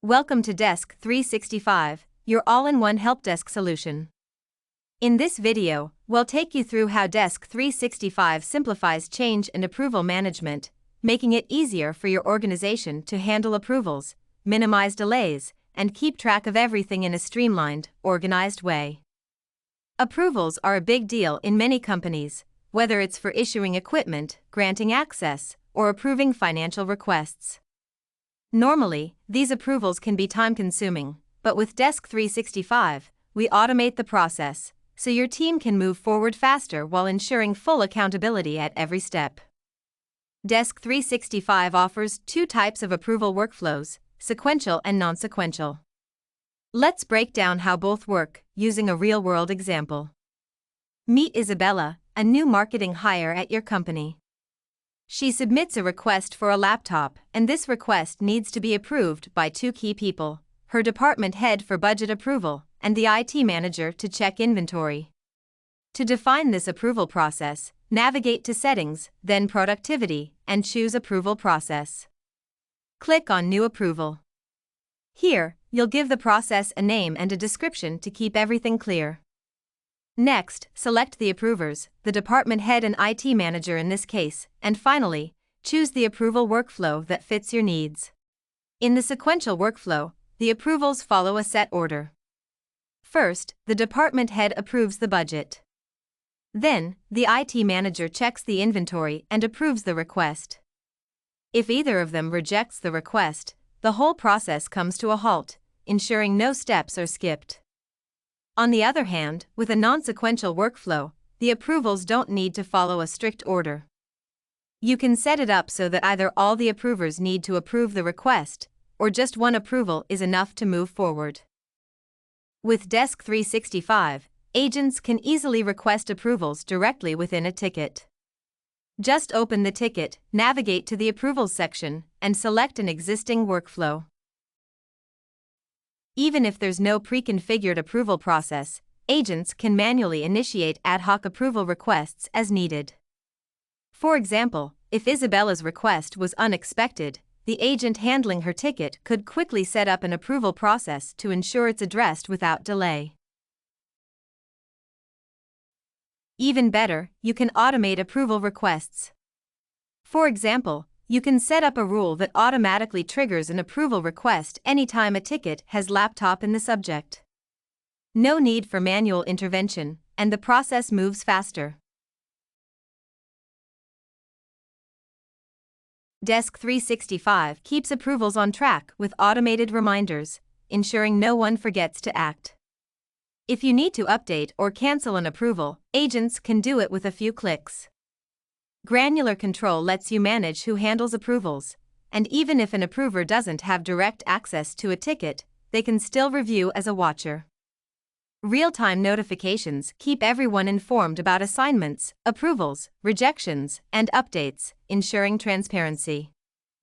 Welcome to Desk365, your all-in-one helpdesk solution. In this video, we'll take you through how Desk365 simplifies change and approval management, making it easier for your organization to handle approvals, minimize delays, and keep track of everything in a streamlined, organized way. Approvals are a big deal in many companies, whether it's for issuing equipment, granting access, or approving financial requests. Normally, these approvals can be time-consuming, but with Desk365, we automate the process, so your team can move forward faster while ensuring full accountability at every step. Desk365 offers two types of approval workflows, sequential and non-sequential. Let's break down how both work, using a real-world example. Meet Isabella, a new marketing hire at your company. She submits a request for a laptop, and this request needs to be approved by two key people: her department head for budget approval, and the IT manager to check inventory. To define this approval process, navigate to Settings, then Productivity, and choose Approval Process. Click on New Approval. Here, you'll give the process a name and a description to keep everything clear. Next, select the approvers, the department head and IT manager in this case, and finally, choose the approval workflow that fits your needs. In the sequential workflow, the approvals follow a set order. First, the department head approves the budget. Then, the IT manager checks the inventory and approves the request. If either of them rejects the request, the whole process comes to a halt, ensuring no steps are skipped. On the other hand, with a non-sequential workflow, the approvals don't need to follow a strict order. You can set it up so that either all the approvers need to approve the request, or just one approval is enough to move forward. With Desk365, agents can easily request approvals directly within a ticket. Just open the ticket, navigate to the Approvals section, and select an existing workflow. Even if there's no pre-configured approval process, agents can manually initiate ad hoc approval requests as needed. For example, if Isabella's request was unexpected, the agent handling her ticket could quickly set up an approval process to ensure it's addressed without delay. Even better, you can automate approval requests. For example, you can set up a rule that automatically triggers an approval request anytime a ticket has laptop in the subject. No need for manual intervention, and the process moves faster. Desk365 keeps approvals on track with automated reminders, ensuring no one forgets to act. If you need to update or cancel an approval, agents can do it with a few clicks. Granular control lets you manage who handles approvals, and even if an approver doesn't have direct access to a ticket, they can still review as a watcher. Real-time notifications keep everyone informed about assignments, approvals, rejections, and updates, ensuring transparency.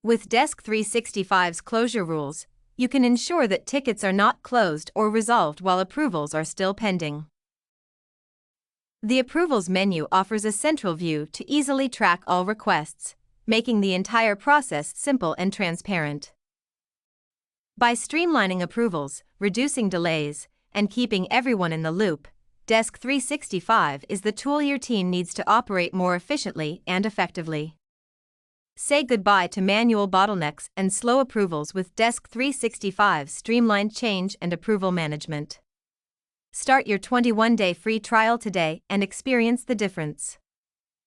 With Desk365's closure rules, you can ensure that tickets are not closed or resolved while approvals are still pending. The Approvals menu offers a central view to easily track all requests, making the entire process simple and transparent. By streamlining approvals, reducing delays, and keeping everyone in the loop, Desk365 is the tool your team needs to operate more efficiently and effectively. Say goodbye to manual bottlenecks and slow approvals with Desk365's streamlined change and approval management. Start your 21-day free trial today and experience the difference.